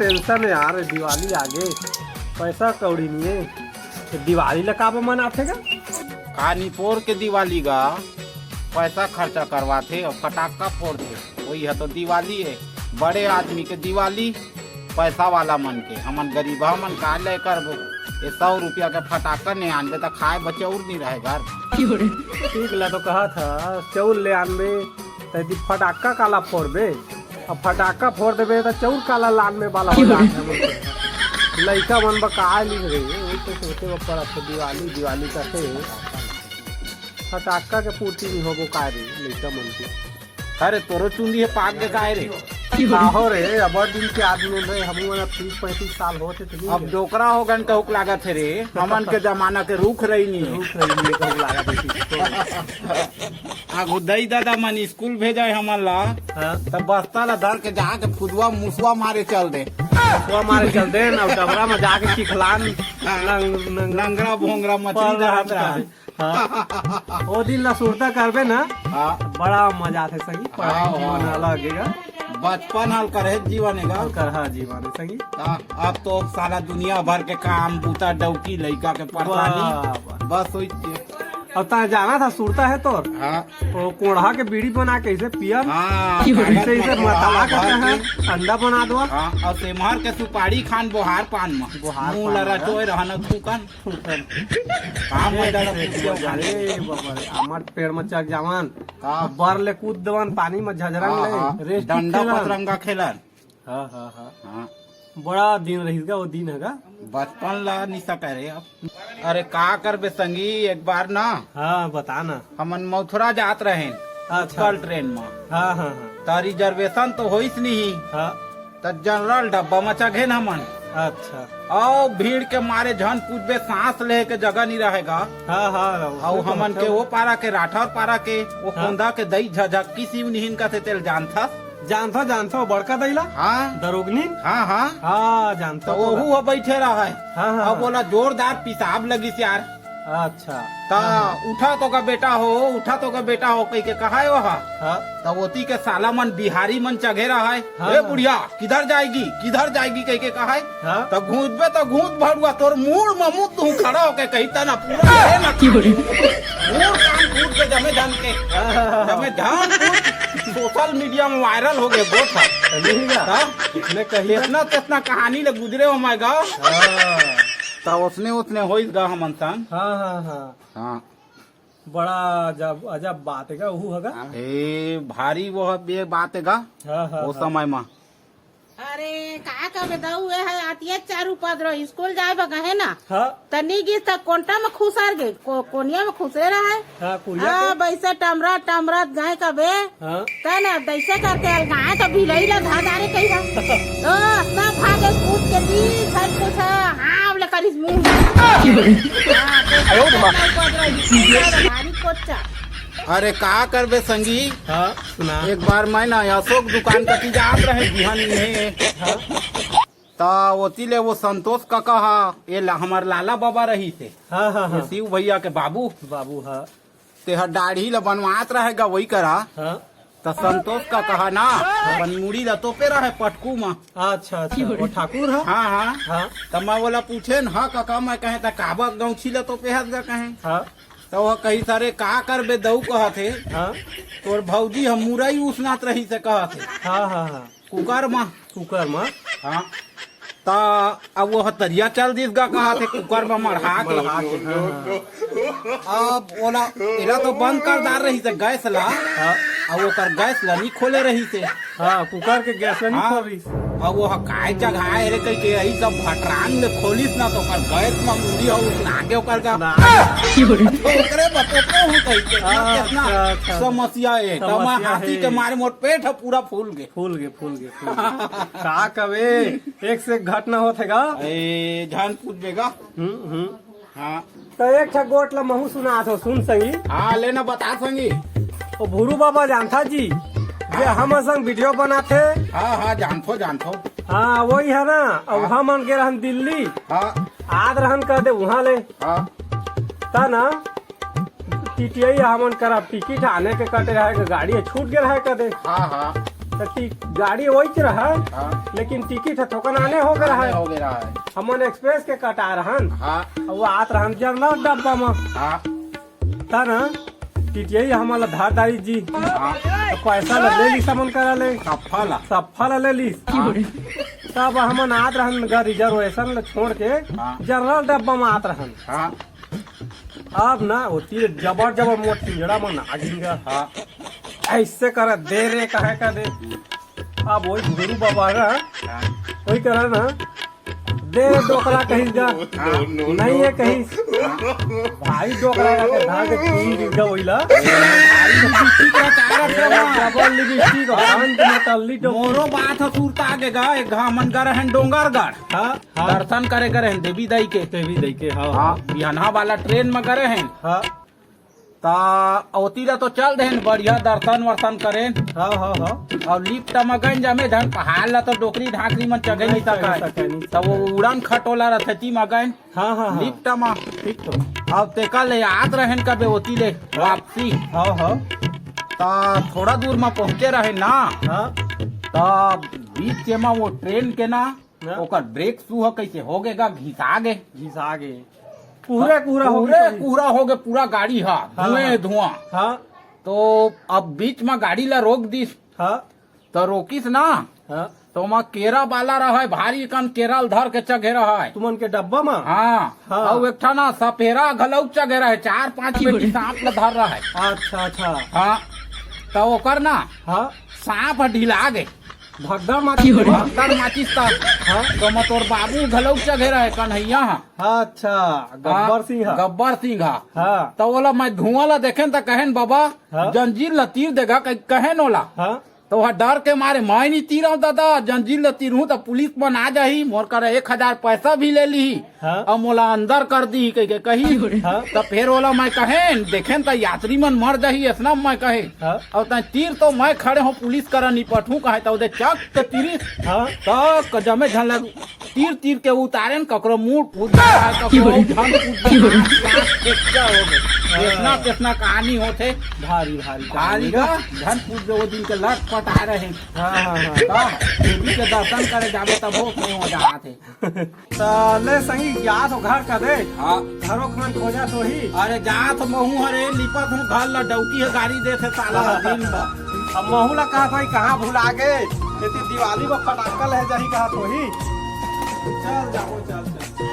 Tension है यार, दिवाली आगे पैसा कौड़ी नहीं है। तो दिवाली ला का मनाथे का कानीपुर के दिवाली का पैसा खर्चा करवाते और पटाखा फोड़ते, वही है तो दिवाली है। बड़े आदमी के दिवाली, पैसा वाला मन के, हमन गरीबा मन का ले कर ये 100 रुपया के फटाखा नहीं आनबे तो खाए बचे और नहीं रहे घर। ठीक ला तो कहा था चौल ले आनबे तो फटाखा काला फोड़बे, अब फटाखा फोड़ देबे तो चौल काला लानबे वाला हो जाए। लड़का मन बका लिख रही वही तो सोचे पड़ा था दिवाली का थे फटाखा के पूर्ति नहीं हो का रे लड़का मन की। अरे तोरो चुंदी है पाक के काहे रे हो रे अब दिन के आदमी रहे हम 30-35 साल होते थे। अब डोकरा हो गन कहूक लागत है रे, हमन के जमाना के रुख रही नहीं आगू दई दादा मन स्कूल भेजा है हमन ला तब बस्ता ला धर के जाके फुदवा मुसवा मारे चल दे, मारे चल दे ना डबरा में जाके चिखलान नंगरा भोंगरा मछली रहत रहा। वो दिन ला सुरता करबे ना बड़ा मजा थे सही, जीवन अलग है बचपन हल करे जीवन है कर जीवन सही। अब तो सारा दुनिया भर के काम बूता डौकी लड़का के परेशानी बस हुई। अब ता जाना था सुरता है तो कोढ़ा के बीड़ी बना के इसे पिया इसे मसाला करते हैं अंडा बना दो और सेमहर के सुपारी खान बोहार पान में मुंह लड़ा चोय रहना थूकन काम हमार पेड़ में चक जवान बर ले कूद देवन पानी में झजरंग ले डंडा पतरंगा खेलन। हाँ बड़ा दिन रहेगा वो दिन है बचपन ला निशा करे। अब अरे का करबे संगी, एक बार ना बता ना हमन मथुरा जात रहे कल ट्रेन में तो रिजर्वेशन तो होइस नहीं तो जनरल डब्बा में चघे न हमन। अच्छा और भीड़ के मारे झन पूछबे सांस ले के जगह नहीं रहेगा। और हमन के वो पारा के राठौर पारा के वो कोंदा के दई झझक किसी निहिन का तेल जानता बड़का दैला दरोगनी जानता तो वो बैठे रहा है अब बोला जोरदार पिसाब लगी यार। अच्छा ता उठा तो का बेटा हो कह के कहा है वहाँ तो वोती के साला मन बिहारी मन चघे रहा है ए बुढ़िया किधर जाएगी कह के कहा है तो घूसबे तो घूस भरुआ तोर मुड़ में मुँह तू खड़ा होके कहता ना पूरा जमे धन सोशल मीडिया में वायरल हो गए इतना कहानी ले गुजरे हो मैं गा तो उसने होइगा हमन संग। हाँ बड़ा अजब बात है वो हगा भारी वो ये बात है वो समय में। अरे का कबे दऊ है आतिया 4 उपद्रो स्कूल जाए बगा है ना तनी गिस तक कोंटा में खुसार गए कोनिया में खुसे रहा है बैसे टमरा गाय कबे तना दैसे करके गाय तो भिलई ला धादारे कहिरा तो सब भागे कूद के दी सब कुछ हां ले करिस मुंह भारी कोच्चा। अरे का करबे संगी सुना एक बार मैं ना अशोक दुकान का जात रहे बिहान में तो ओती ले वो संतोष का कहा ये हमार लाला बाबा रही थे शिव भैया के बाबू ते दाढ़ी ला बनवात रहेगा वही करा तो संतोष का कहा ना बनमुड़ी ला तोपे रहे पटकू में। अच्छा वो ठाकुर है हाँ तो मैं बोला पूछे न काका मैं कहे था काबा गौछी ला तोपे हद कहे तो वह कही सारे का करबे दऊ कहा थे तोर भौजी हम मुरई उसनात रही से कहा थे कुकर में हाँ ता अब वो तरिया चल दिस गा कहा थे कुकर में मढ़ा के अब बोला एला तो बंद कर दार रही से गैस ला अब वो कर गैस ला नहीं खोले रही से कुकर के गैस नहीं खोल रही अब वो काय जगह रे कह के यही सब भटरान में खोलिस ना तो कर गैस में मुड़ी हो आगे ओकर का ओकरे बतोके हूं कह के कितना समस्या है तो मैं हाथी के मारे मोर पेट है पूरा फूल गए का कबे एक से घटना होतेगा ए जान पूछेगा। हाँ तो एक छा गोट ला महू सुना था सुन संगी। हाँ लेना बता संगी ओ भूरू बाबा जानता जी जे हम संग वीडियो बनाते। हाँ जानथो हाँ वही है ना अब हम के रहन दिल्ली आद रहन कर दे वहाँ ले ता ना टीटीआई हमन करा टिकट आने के कटे रहे गाड़ी छूट गए है कर दे गाड़ी वही रहा हाँ। लेकिन टिकट थोकन आने हो गया है हो गया है। हमन एक्सप्रेस के कटा रहन हाँ वो आत रहन जनरल डब्बा में हाँ था ना टीटीआई हमारा धार दाई जी हाँ तो पैसा ले ली समन करा ले सफल ले ली तब हमन आत रहन रिजर्वेशन छोड़ के हाँ। जनरल डब्बा में आत रहन हाँ अब ना होती जबर मोट पिंजड़ा में ना गिंगा हाँ ऐसे कर दे रे कहे का दे अब वही गुरु बाबा ना वही करा ना दे डोकरा कहीं जा नहीं है कहीं भाई डोकरा का धार के चीज गिंगा वहीला डबल लिपस्टिक हंस मतल्ली मोरो बात सूरता आगे गा एक घामन कर हैं डोंगरगढ़ हाँ दर्शन करे करे हैं देवी दाई के हाँ बिहाना वाला ट्रेन में करे हैं हाँ ता ओतीरा तो चल रहे हैं बढ़िया दर्शन वर्शन करें हाँ हाँ हाँ और लिफ्ट में गए जमे धन पहाड़ ला तो डोकरी ढाकरी में चढ़े नहीं सके तब वो उड़ान खटोला रथती में गए हाँ हाँ लिफ्ट में ठीक तो अब तेका ले याद रहन कबे होती ले वापसी हाँ हाँ ता थोड़ा दूर में पहुंचे रहे ना हाँ ता बीच में वो ट्रेन के ना ओकर ब्रेक शू कैसे हो गएगा घिसा गे घिसा गे पूरा हो गए पूरा गाड़ी हाँ धुआं हाँ तो अब बीच में गाड़ी ला रोक दी हाँ तो रोकिस ना हाँ तो वहाँ केरा वाला रहा है भारी कन केरल धर के चढ़े रहा है तुमन के डब्बा में हाँ हाँ। और एक ठा ना सपेरा घलौ चढ़े रहा है 4-5 बेटी सांप ला धर रहा है अच्छा हाँ तो ओकर ना हाँ सांप ढिला गए भगदड़ माची भगदड़ माचिस था हाँ तो मतोर बाबू घलौ चढ़े रहे कन्हैया अच्छा गब्बर सिंह हाँ तो बोला मैं धुआं ला देखे तो कहन बाबा हाँ। जंजीर ला तीर देगा कहन ओला हाँ तो वह डर के मारे मैं नहीं तीर दादा जंजीर ले तीर हूँ तो पुलिस में आ जाही मोर कर 1000 पैसा भी ले ली हाँ। और मोला अंदर कर दी कही हाँ। तो फिर बोला मैं कहे देखे तो यात्री मन मर जाही ऐसा मैं कहे हाँ। और तय तीर तो मैं खड़े हूँ पुलिस कर निपटू कहे तो चक के तीर हाँ तो जमे झल तीर के उतारे न ककरो मुंह फूट इतना कहानी होते भारी का धन फूट वो दिन के लट पट आ रहे हैं देवी के दर्शन करे जाबे तब वो नहीं हो जाते ले संगी जा तो घर का दे हाँ घरों खन खोजा तो ही अरे जा तो महू हरे लिपत हूँ घर ला डौकी है गाड़ी दे थे साला दिन अब महू ला कहा भाई कहाँ भुला गए दिवाली को फटाकल है जाही कहा तो ही चल जाओ चल